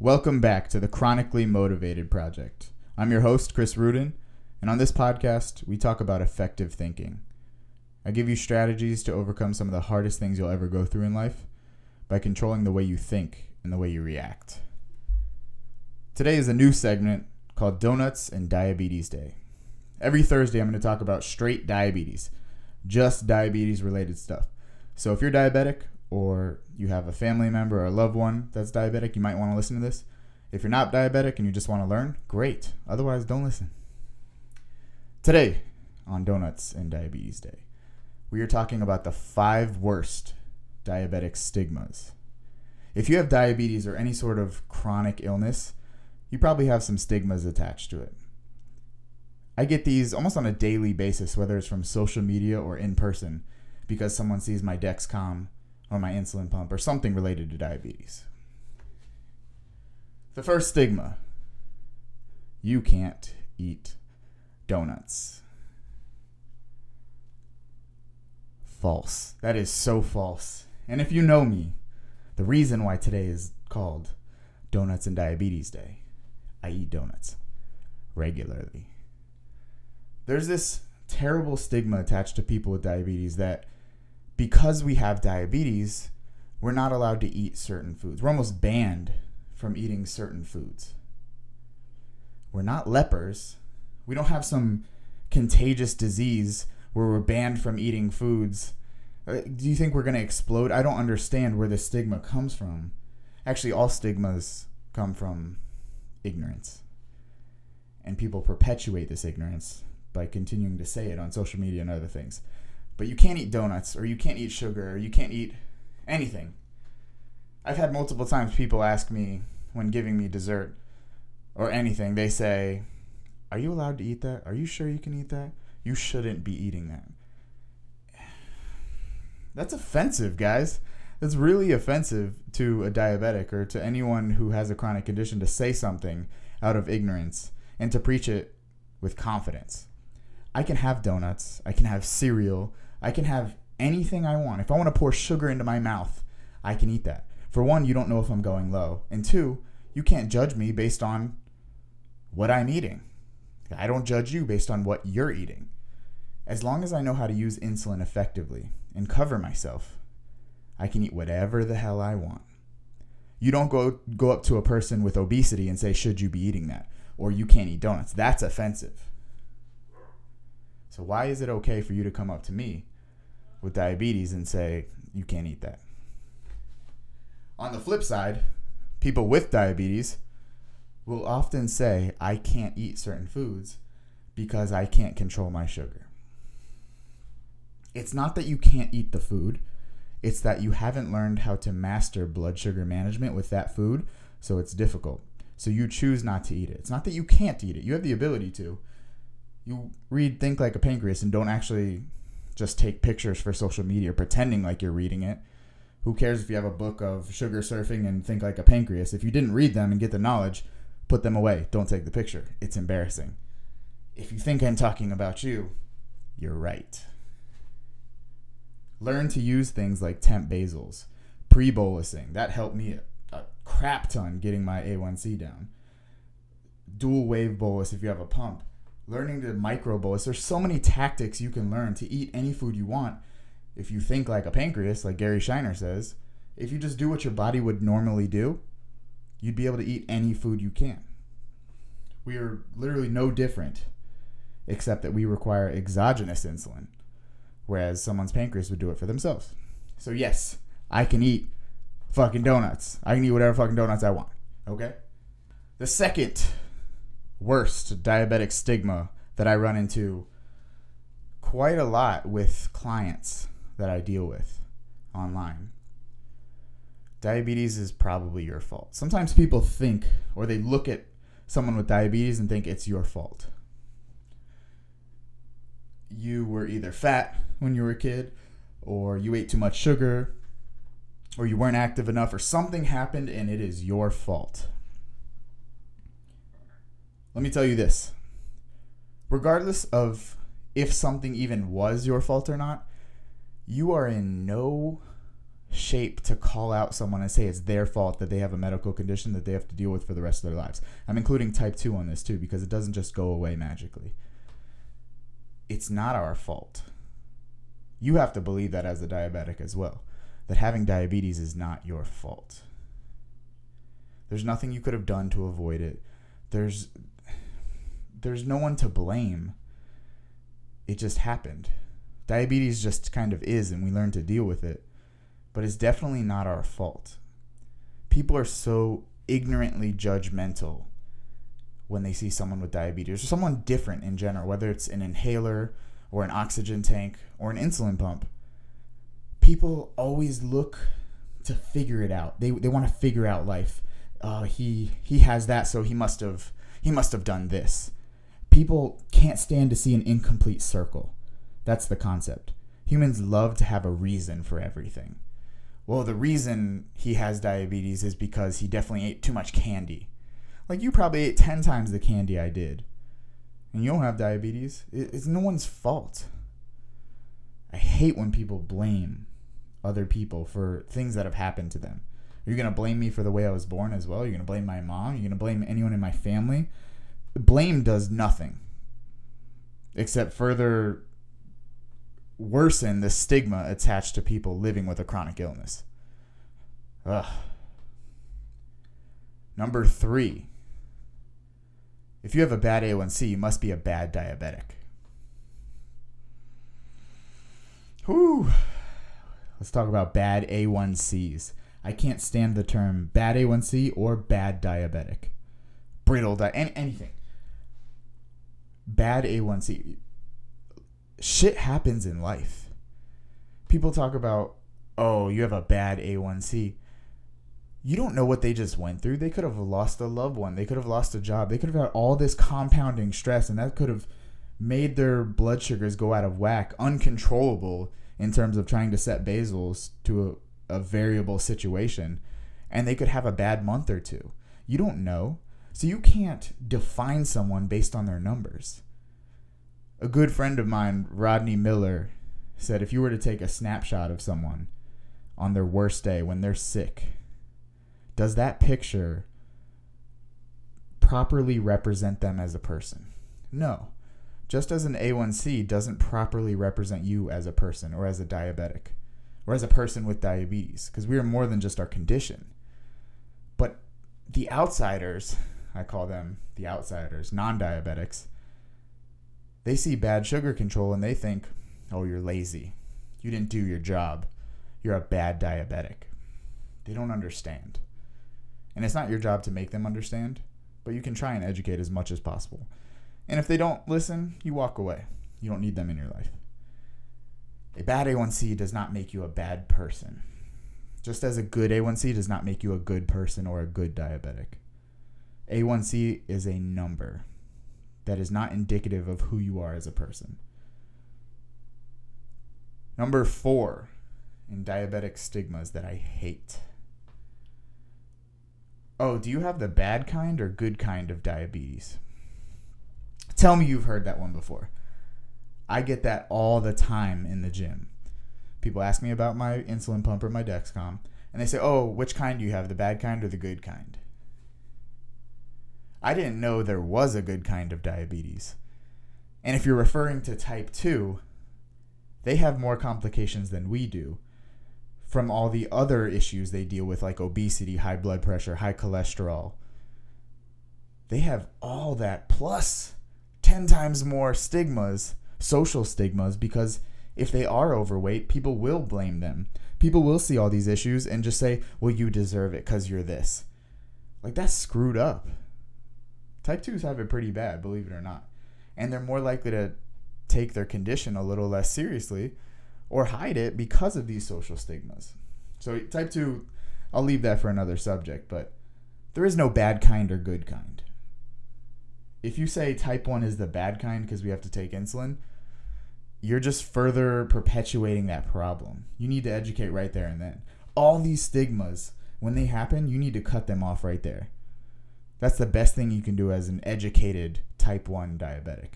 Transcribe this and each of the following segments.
Welcome back to the Chronically Motivated Project. I'm your host, Ruden, and on this podcast, we talk about effective thinking. I give you strategies to overcome some of the hardest things you'll ever go through in life by controlling the way you think and the way you react. Today is a new segment called Donuts and Diabetes Day. Every Thursday, I'm going to talk about straight diabetes, just diabetes-related stuff. So if you're diabetic, or you have a family member or a loved one that's diabetic, you might want to listen to this. If you're not diabetic and you just want to learn, great. Otherwise, don't listen. Today on Donuts and Diabetes Day, we are talking about the 5 worst diabetic stigmas. If you have diabetes or any sort of chronic illness, you probably have some stigmas attached to it. I get these almost on a daily basis, whether it's from social media or in person, because someone sees my Dexcom or my insulin pump or something related to diabetes. The first stigma: you can't eat donuts. False. That is so false. And if you know me, the reason why today is called Donuts and Diabetes Day, I eat donuts regularly. There's this terrible stigma attached to people with diabetes that because we have diabetes, we're not allowed to eat certain foods. We're almost banned from eating certain foods. We're not lepers. We don't have some contagious disease where we're banned from eating foods. Do you think we're going to explode? I don't understand where this stigma comes from. Actually, all stigmas come from ignorance. And people perpetuate this ignorance by continuing to say it on social media and other things. But you can't eat donuts, or you can't eat sugar, or you can't eat anything. I've had multiple times people ask me when giving me dessert or anything, they say, "Are you allowed to eat that? Are you sure you can eat that? You shouldn't be eating that." That's offensive, guys. That's really offensive to a diabetic or to anyone who has a chronic condition to say something out of ignorance and to preach it with confidence. I can have donuts, I can have cereal, I can have anything I want. If I want to pour sugar into my mouth, I can eat that. For one, you don't know if I'm going low. And two, you can't judge me based on what I'm eating. I don't judge you based on what you're eating. As long as I know how to use insulin effectively and cover myself, I can eat whatever the hell I want. You don't go up to a person with obesity and say, "Should you be eating that?" Or "You can't eat donuts." That's offensive. So why is it okay for you to come up to me with diabetes and say, "You can't eat that"? On the flip side, people with diabetes will often say, "I can't eat certain foods because I can't control my sugar." It's not that you can't eat the food. It's that you haven't learned how to master blood sugar management with that food, so it's difficult. So you choose not to eat it. It's not that you can't eat it. You have the ability to. You read Think Like a Pancreas and don't actually just take pictures for social media pretending like you're reading it. Who cares if you have a book of sugar surfing and Think Like a Pancreas? If you didn't read them and get the knowledge, put them away. Don't take the picture. It's embarrassing. If you think I'm talking about you, you're right. Learn to use things like temp basals, pre-bolusing. That helped me a crap ton getting my A1C down. Dual wave bolus if you have a pump. Learning to micro bolus. There's so many tactics you can learn to eat any food you want. If you think like a pancreas, like Gary Shiner says, if you just do what your body would normally do, you'd be able to eat any food you can. We are literally no different, except that we require exogenous insulin, whereas someone's pancreas would do it for themselves. So yes, I can eat fucking donuts. I can eat whatever fucking donuts I want, okay? The second worst diabetic stigma that I run into quite a lot with clients that I deal with online: diabetes is probably your fault. Sometimes people think, or they look at someone with diabetes and think it's your fault. You were either fat when you were a kid, or you ate too much sugar, or you weren't active enough, or something happened and it is your fault. Let me tell you this. Regardless of if something even was your fault or not, you are in no shape to call out someone and say it's their fault that they have a medical condition that they have to deal with for the rest of their lives. I'm including type 2 on this too, because it doesn't just go away magically. It's not our fault. You have to believe that as a diabetic as well, that having diabetes is not your fault. There's nothing you could have done to avoid it. There's no one to blame. It just happened. Diabetes just kind of is, and we learn to deal with it. But it's definitely not our fault. People are so ignorantly judgmental when they see someone with diabetes or someone different in general, whether it's an inhaler or an oxygen tank or an insulin pump. People always look to figure it out. They want to figure out life. He has that, so he must have done this. People can't stand to see an incomplete circle. That's the concept. Humans love to have a reason for everything. Well, the reason he has diabetes is because he definitely ate too much candy. Like, you probably ate 10 times the candy I did. And you don't have diabetes. It's no one's fault. I hate when people blame other people for things that have happened to them. Are you going to blame me for the way I was born as well? Are you going to blame my mom? Are you going to blame anyone in my family? Blame does nothing except further worsen the stigma attached to people living with a chronic illness. Ugh. Number 3. If you have a bad A1C, you must be a bad diabetic. Whew. Let's talk about bad A1Cs. I can't stand the term bad A1C or bad diabetic. Brittle anything. Bad A1C. Shit happens in life. People talk about, oh, you have a bad A1C. You don't know what they just went through. They could have lost a loved one. They could have lost a job. They could have had all this compounding stress, and that could have made their blood sugars go out of whack, uncontrollable in terms of trying to set basals to a variable situation, and they could have a bad month or two. You don't know. So you can't define someone based on their numbers. A good friend of mine, Rodney Miller, said if you were to take a snapshot of someone on their worst day when they're sick, does that picture properly represent them as a person? No. Just as an A1C doesn't properly represent you as a person or as a diabetic or as a person with diabetes, because we are more than just our condition. But the outsiders, I call them the outsiders, non-diabetics, they see bad sugar control and they think, oh, you're lazy. You didn't do your job. You're a bad diabetic. They don't understand. And it's not your job to make them understand, but you can try and educate as much as possible. And if they don't listen, you walk away. You don't need them in your life. A bad A1C does not make you a bad person. Just as a good A1C does not make you a good person or a good diabetic. A1C is a number that is not indicative of who you are as a person. Number 4 in diabetic stigmas that I hate. Oh, do you have the bad kind or good kind of diabetes? Tell me you've heard that one before. I get that all the time in the gym. People ask me about my insulin pump or my Dexcom, and they say, oh, which kind do you have, the bad kind or the good kind? I didn't know there was a good kind of diabetes. And if you're referring to type 2, they have more complications than we do from all the other issues they deal with, like obesity, high blood pressure, high cholesterol. They have all that plus 10 times more stigmas, social stigmas, because if they are overweight, people will blame them. People will see all these issues and just say, well, you deserve it because you're this. Like, that's screwed up. Type 2s have it pretty bad, believe it or not. And they're more likely to take their condition a little less seriously or hide it because of these social stigmas. So type 2, I'll leave that for another subject, but there is no bad kind or good kind. If you say type 1 is the bad kind because we have to take insulin, you're just further perpetuating that problem. You need to educate right there and then. All these stigmas, when they happen, you need to cut them off right there. That's the best thing you can do as an educated type 1 diabetic.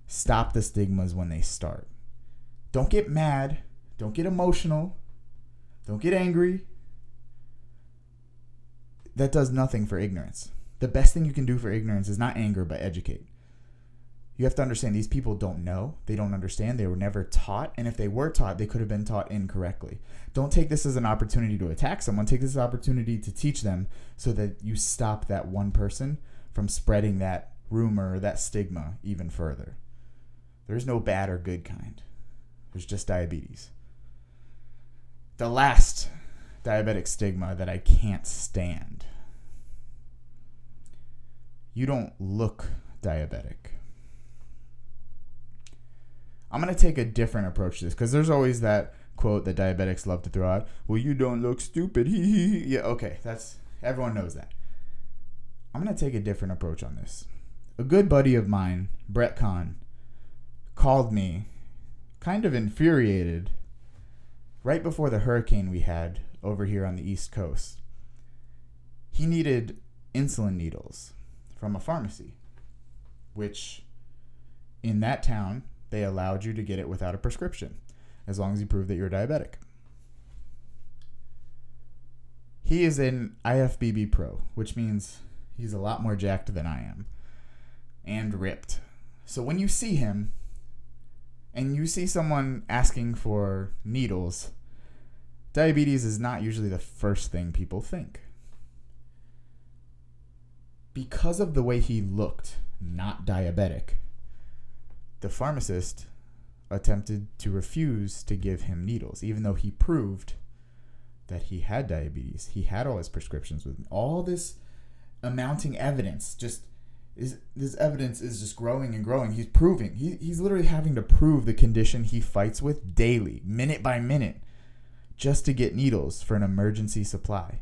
Stop the stigmas when they start. Don't get mad. Don't get emotional. Don't get angry. That does nothing for ignorance. The best thing you can do for ignorance is not anger, but educate. You have to understand these people don't know. They don't understand. They were never taught. And if they were taught, they could have been taught incorrectly. Don't take this as an opportunity to attack someone. Take this as an opportunity to teach them so that you stop that one person from spreading that rumor or that stigma even further. There's no bad or good kind. There's just diabetes. The last diabetic stigma that I can't stand. You don't look diabetic. I'm going to take a different approach to this because there's always that quote that diabetics love to throw out. Well, you don't look stupid. Yeah, okay. Everyone knows that. I'm going to take a different approach on this. A good buddy of mine, Brett Kahn, called me kind of infuriated right before the hurricane we had over here on the East Coast. He needed insulin needles from a pharmacy, which in that town, they allowed you to get it without a prescription, as long as you prove that you're diabetic. He is an IFBB pro, which means he's a lot more jacked than I am, and ripped. So when you see him, and you see someone asking for needles, diabetes is not usually the first thing people think. Because of the way he looked, not diabetic, the pharmacist attempted to refuse to give him needles, even though he proved that he had diabetes. He had all his prescriptions with him. All this amounting evidence, this evidence is just growing and growing. He's proving. He's literally having to prove the condition he fights with daily, minute by minute, just to get needles for an emergency supply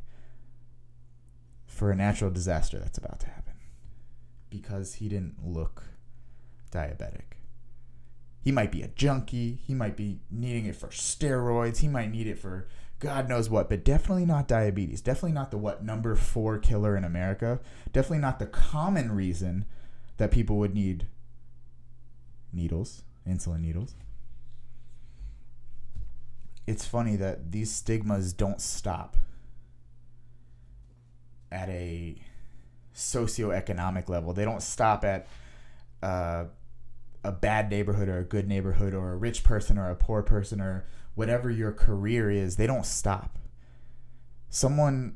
for a natural disaster that's about to happen. Because he didn't look diabetic. He might be a junkie. He might be needing it for steroids. He might need it for God knows what, but definitely not diabetes. Definitely not the number 4 killer in America. Definitely not the common reason that people would need needles, insulin needles. It's funny that these stigmas don't stop at a socioeconomic level. They don't stop at a bad neighborhood or a good neighborhood or a rich person or a poor person or whatever your career is. They don't stop. Someone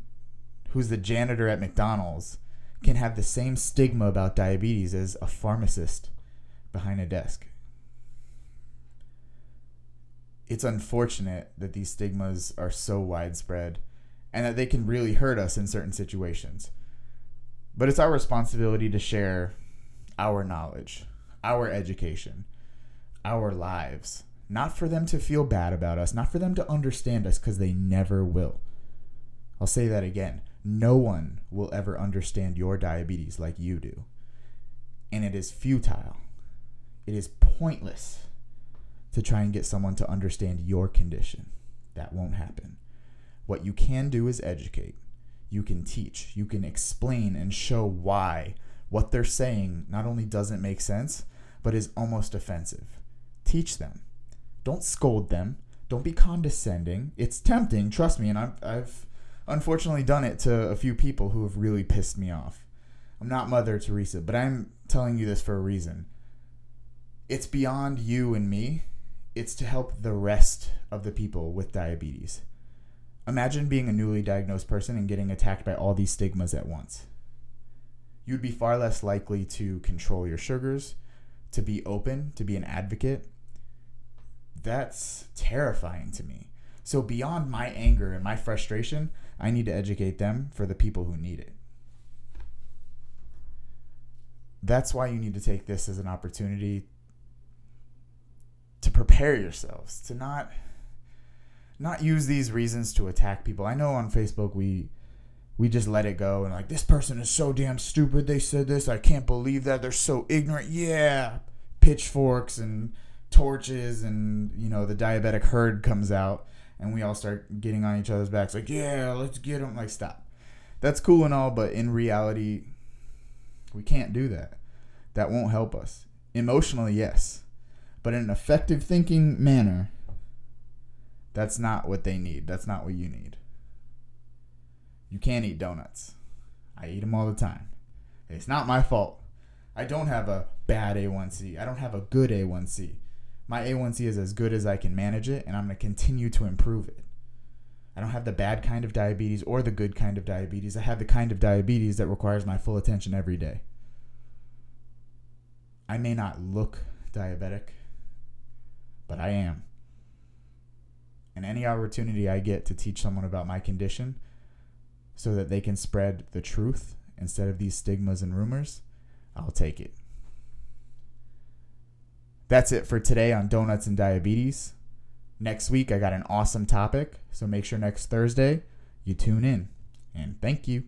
who's the janitor at McDonald's can have the same stigma about diabetes as a pharmacist behind a desk. It's unfortunate that these stigmas are so widespread and that they can really hurt us in certain situations. But it's our responsibility to share our knowledge, our education, our lives, not for them to feel bad about us, not for them to understand us, because they never will. I'll say that again. No one will ever understand your diabetes like you do. And it is futile. It is pointless to try and get someone to understand your condition. That won't happen. What you can do is educate. You can teach. You can explain and show why what they're saying not only doesn't make sense, but is almost offensive. Teach them. Don't scold them. Don't be condescending. It's tempting, trust me, and I've unfortunately done it to a few people who have really pissed me off. I'm not Mother Teresa, but I'm telling you this for a reason. It's beyond you and me. It's to help the rest of the people with diabetes. Imagine being a newly diagnosed person and getting attacked by all these stigmas at once. You'd be far less likely to control your sugars, to be open, to be an advocate. That's terrifying to me. So beyond my anger and my frustration, I need to educate them for the people who need it. That's why you need to take this as an opportunity to prepare yourselves, to not use these reasons to attack people. I know on Facebook we just let it go and like, this person is so damn stupid. They said this. I can't believe that. They're so ignorant. Yeah. Pitchforks and torches and, the diabetic herd comes out and we all start getting on each other's backs. Like, yeah, let's get them. Like, stop. That's cool and all, but in reality, we can't do that. That won't help us. Emotionally, yes. But in an effective thinking manner, That's not what they need. That's not what you need. You can't eat donuts. I eat them all the time. It's not my fault. I don't have a bad A1C. I don't have a good A1C. My A1C is as good as I can manage it, and I'm going to continue to improve it. I don't have the bad kind of diabetes or the good kind of diabetes. I have the kind of diabetes that requires my full attention every day. I may not look diabetic, but I am. And any opportunity I get to teach someone about my condition so that they can spread the truth instead of these stigmas and rumors, I'll take it. That's it for today on Donuts and Diabetes. Next week, I got an awesome topic, so make sure next Thursday you tune in. And thank you.